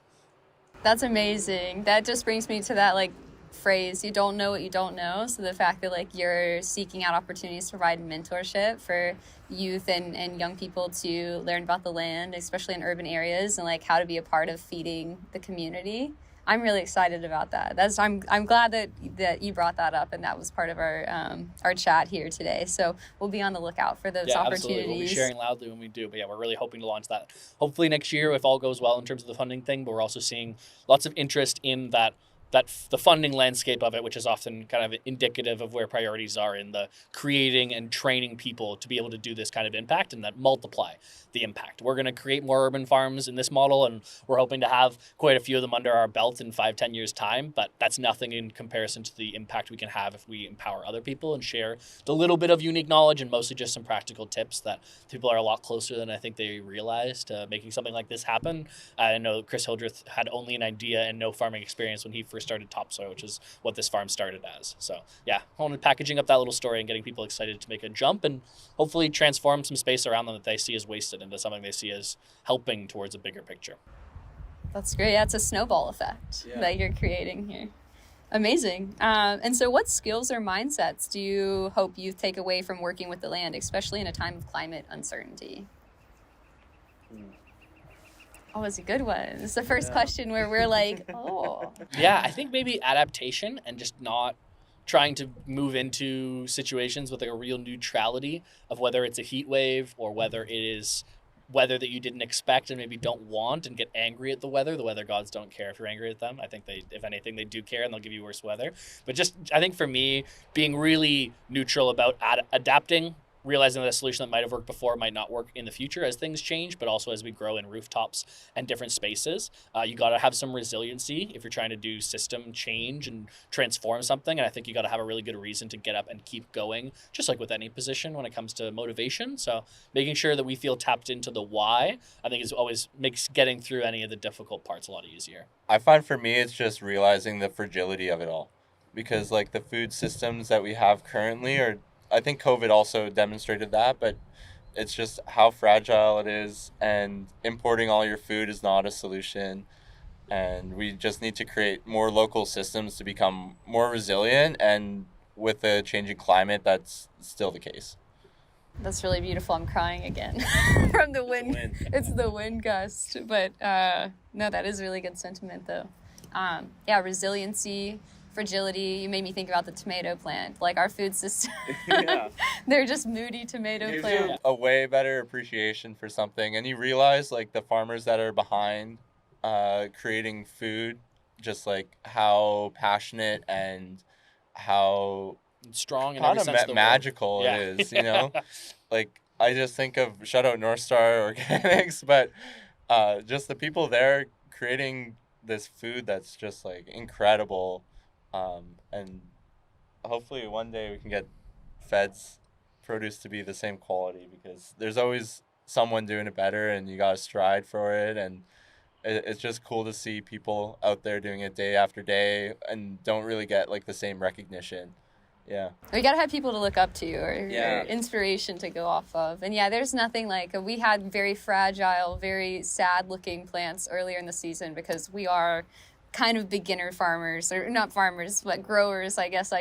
That's amazing. That just brings me to that phrase, you don't know what you don't know. So the fact that you're seeking out opportunities to provide mentorship for youth and young people to learn about the land, especially in urban areas, and how to be a part of feeding the community. I'm really excited about that. I'm glad that you brought that up, and that was part of our chat here today. So we'll be on the lookout for those opportunities. Absolutely. We'll be sharing loudly when we do. But we're really hoping to launch that hopefully next year if all goes well in terms of the funding thing. But we're also seeing lots of interest in that the funding landscape of it, which is often kind of indicative of where priorities are in the creating and training people to be able to do this kind of impact and that multiply the impact. We're going to create more urban farms in this model, and we're hoping to have quite a few of them under our belt in 5-10 years time, but that's nothing in comparison to the impact we can have if we empower other people and share the little bit of unique knowledge and mostly just some practical tips that people are a lot closer than I think they realize to making something like this happen. I know Chris Hildreth had only an idea and no farming experience when he first started Topsoil, which is what this farm started as. So only packaging up that little story and getting people excited to make a jump and hopefully transform some space around them that they see as wasted into something they see as helping towards a bigger picture. That's great. That's a snowball effect that you're creating here. Amazing. And so what skills or mindsets do you hope youth take away from working with the land, especially in a time of climate uncertainty? Oh, it's a good one. It's the first question where we're I think maybe adaptation and just not trying to move into situations with a real neutrality of whether it's a heat wave or whether it is weather that you didn't expect and maybe don't want and get angry at the weather. The weather gods don't care if you're angry at them. I think if anything, they do care and they'll give you worse weather. But I think for me, being really neutral about adapting, realizing that a solution that might have worked before might not work in the future as things change, but also as we grow in rooftops and different spaces. You got to have some resiliency if you're trying to do system change and transform something. And I think you got to have a really good reason to get up and keep going, just like with any position when it comes to motivation. So making sure that we feel tapped into the why, I think is always makes getting through any of the difficult parts a lot easier. I find for me, it's just realizing the fragility of it all. Because the food systems that we have currently are, I think COVID also demonstrated that, but it's just how fragile it is, and importing all your food is not a solution. And we just need to create more local systems to become more resilient, and with the changing climate, that's still the case. That's really beautiful. I'm crying again from the wind. It's the wind gust. But no, that is really good sentiment though. Resiliency, fragility. You made me think about the tomato plant, our food system. They're just moody tomato plants. You a way better appreciation for something, and you realize the farmers that are behind creating food, just how passionate and how strong and kind of magical it is. I just think of shout out North Star Organics, but just the people there creating this food that's just incredible. And hopefully one day we can get Fed's produce to be the same quality, because there's always someone doing it better and you gotta strive for it. And it's just cool to see people out there doing it day after day and don't really get the same recognition. Yeah. We got to have people to look up to or inspiration to go off of. And there's nothing we had very fragile, very sad looking plants earlier in the season because we are kind of beginner farmers, or not farmers, but growers, I guess.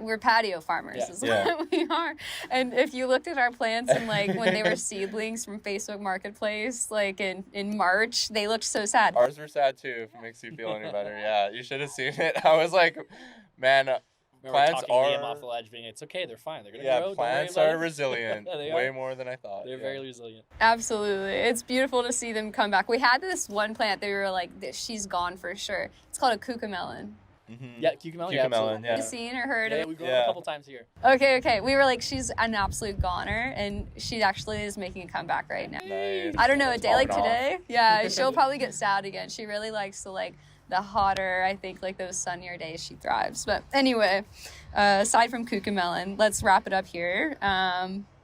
We're patio farmers is what we are. And if you looked at our plants and when they were seedlings from Facebook Marketplace, in March, they looked so sad. Ours were sad too, if it makes you feel any better. Yeah, you should have seen it. I was man, plants are Liam off the ledge being, it's okay, they're fine, they're gonna grow. Plants are resilient. Way more than I thought. They're very resilient. Absolutely. It's beautiful to see them come back. We had this one plant that we were she's gone for sure. It's called a cucamelon. Mm-hmm. Yeah, cucamelon. Have you seen or heard of it? We've grown it a couple times here. Okay. We were she's an absolute goner, and she actually is making a comeback right now. Nice. I don't know, a day like today, she'll probably get sad again. She really likes to the hotter, I think, those sunnier days she thrives. But anyway, aside from cucamelon, let's wrap it up here.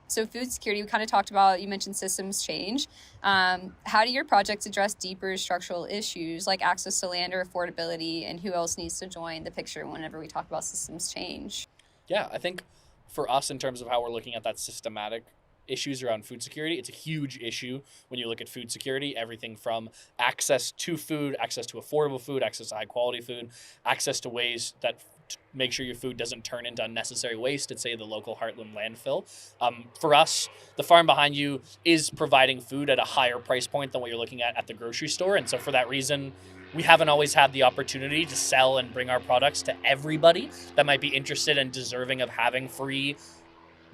So food security, we kind of talked about, you mentioned systems change. How do your projects address deeper structural issues like access to land or affordability, and who else needs to join the picture whenever we talk about systems change? Yeah, I think for us, in terms of how we're looking at that systematic issues around food security, it's a huge issue when you look at food security. Everything from access to food, access to affordable food, access to high quality food, access to ways that make sure your food doesn't turn into unnecessary waste at, say, the local Heartland landfill. For us, the farm behind you is providing food at a higher price point than what you're looking at the grocery store. And so for that reason, we haven't always had the opportunity to sell and bring our products to everybody that might be interested and deserving of having free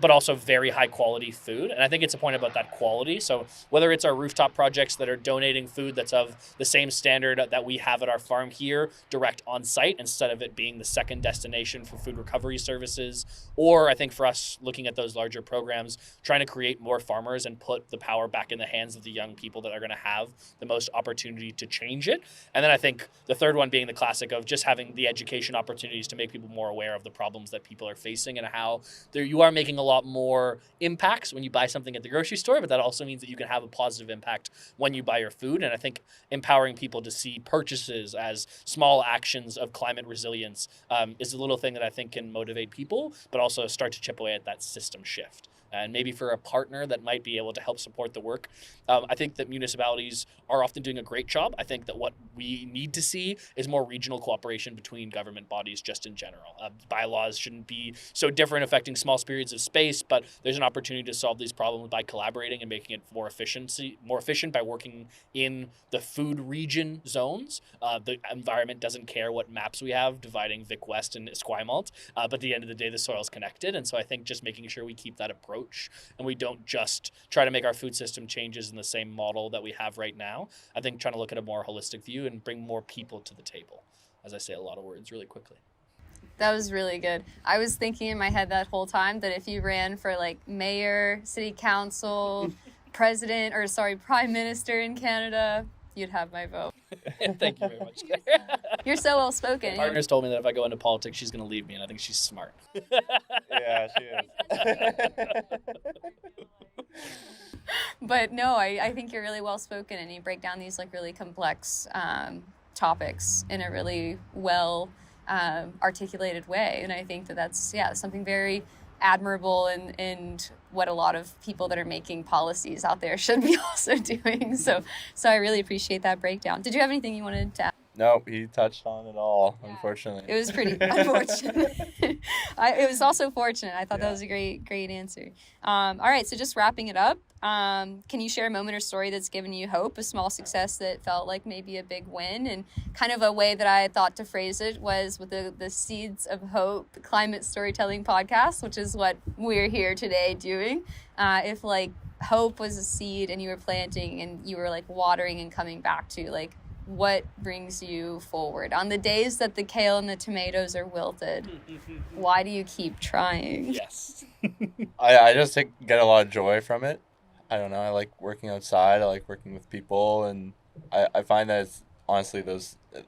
but also very high quality food. And I think it's a point about that quality. So whether it's our rooftop projects that are donating food that's of the same standard that we have at our farm here, direct on site, instead of it being the second destination for food recovery services, or I think for us looking at those larger programs, trying to create more farmers and put the power back in the hands of the young people that are going to have the most opportunity to change it. And then I think the third one being the classic of just having the education opportunities to make people more aware of the problems that people are facing and how you are making a lot more impacts when you buy something at the grocery store, but that also means that you can have a positive impact when you buy your food. And I think empowering people to see purchases as small actions of climate resilience is a little thing that I think can motivate people, but also start to chip away at that system shift. And maybe for a partner that might be able to help support the work. I think that municipalities are often doing a great job. I think that what we need to see is more regional cooperation between government bodies just in general. Bylaws shouldn't be so different affecting small periods of space, but there's an opportunity to solve these problems by collaborating and making it more efficient by working in the food region zones. The environment doesn't care what maps we have dividing Vic West and Esquimalt, but at the end of the day, the soil's connected. And so I think just making sure we keep that approach and we don't just try to make our food system changes in the same model that we have right now. I think trying to look at a more holistic view and bring more people to the table, as I say a lot of words really quickly. That was really good. I was thinking in my head that whole time that if you ran for like mayor, city council, prime minister in Canada, you'd have my vote. Thank you very much. You're so well spoken. My partner's told me that if I go into politics, she's going to leave me, and I think she's smart. Yeah, she is. But no, I think you're really well spoken, and you break down these like really complex topics in a really well articulated way. And I think that that's something very admirable and what a lot of people that are making policies out there should be also doing. So I really appreciate that breakdown. Did you have anything you wanted to add? No, he touched on it all, unfortunately. It was pretty unfortunate. It was also fortunate. I thought that was a great answer. All right, so just wrapping it up, can you share a moment or story that's given you hope, a small success that felt like maybe a big win? And kind of a way that I thought to phrase it was with the Seeds of Hope Climate Storytelling Podcast, which is what we're here today doing. If like hope was a seed and you were planting and you were like watering and coming back to, like, what brings you forward on the days that the kale and the tomatoes are wilted? Why do you keep trying? Yes. I just get a lot of joy from it. I don't know. I like working outside. I like working with people, and I find that it's honestly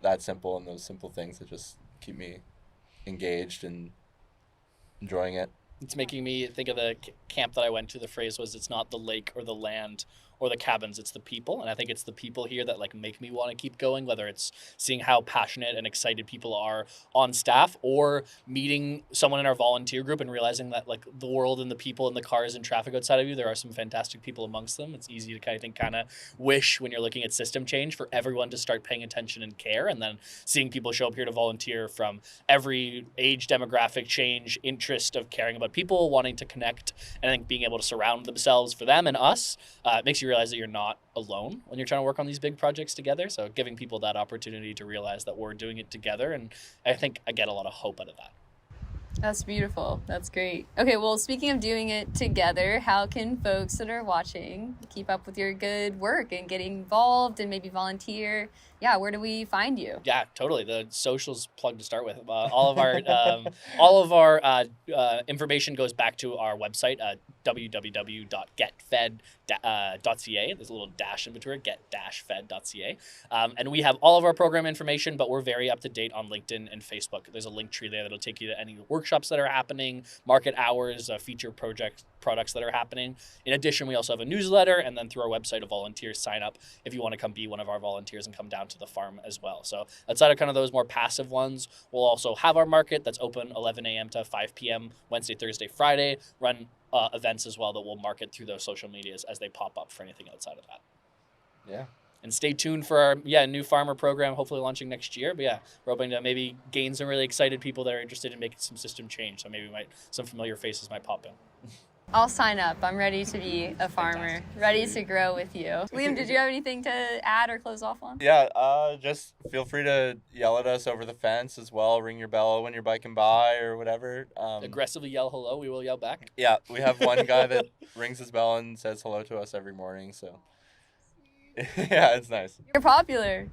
that simple and those simple things that just keep me engaged and enjoying it. It's making me think of the camp that I went to. The phrase was, it's not the lake or the land or the cabins, it's the people. And I think it's the people here that like make me want to keep going, whether it's seeing how passionate and excited people are on staff or meeting someone in our volunteer group and realizing that like the world and the people and the cars and traffic outside of you, there are some fantastic people amongst them. It's easy to kind of wish when you're looking at system change for everyone to start paying attention and care. And then seeing people show up here to volunteer from every age demographic change, interest of caring about people, wanting to connect, and I think being able to surround themselves for them and us makes you realize that you're not alone when you're trying to work on these big projects together. So giving people that opportunity to realize that we're doing it together. And I think I get a lot of hope out of that. That's beautiful. That's great. Okay, well, speaking of doing it together, how can folks that are watching keep up with your good work and getting involved and maybe volunteer? Yeah, where do we find you? Yeah, totally. The socials plug to start with. All of our information goes back to our website, www.getfed.ca. There's a little dash in between, get-fed.ca. And we have all of our program information, but we're very up to date on LinkedIn and Facebook. There's a link tree there that'll take you to any workshops that are happening, market hours, feature projects products that are happening. In addition, we also have a newsletter, and then through our website, a volunteer sign up if you want to come be one of our volunteers and come down to the farm as well. So outside of kind of those more passive ones, we'll also have our market that's open 11 a.m. to 5 p.m. Wednesday, Thursday, Friday, run events as well that we'll market through those social medias as they pop up for anything outside of that. Yeah. And stay tuned for our new farmer program, hopefully launching next year. But yeah, we're hoping to maybe gain some really excited people that are interested in making some system change. So maybe some familiar faces might pop in. I'll sign up. I'm ready to be a farmer, Fantastic. ready to grow with you. Liam, did you have anything to add or close off on? Yeah, just feel free to yell at us over the fence as well. Ring your bell when you're biking by or whatever. Aggressively yell hello. We will yell back. Yeah, we have one guy that rings his bell and says hello to us every morning. So yeah, it's nice. You're popular.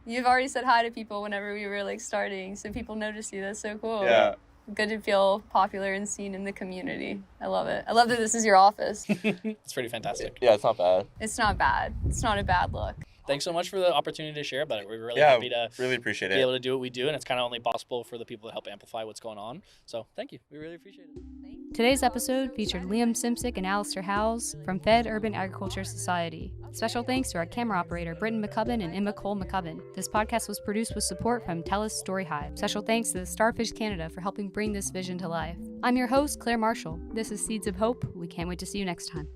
You've already said hi to people whenever we were like starting, so people notice you. That's so cool. Yeah. Good to feel popular and seen in the community. I love it. I love that this is your office. It's pretty fantastic. Yeah, it's not bad. It's not bad. It's not a bad look. Thanks so much for the opportunity to share about it. We're really Yeah, happy to really appreciate be it. able to do what we do, and it's kind of only possible for the people that help amplify what's going on. So thank you. We really appreciate it. Today's episode featured Liam Simcic and Alistair Howes from Fed Urban Agriculture Society. Special thanks to our camera operator, Britton McCubbin and Emma Cole McCubbin. This podcast was produced with support from TELUS STORYHIVE. Special thanks to the Starfish Canada for helping bring this vision to life. I'm your host, Claire Marshall. This is Seeds of Hope. We can't wait to see you next time.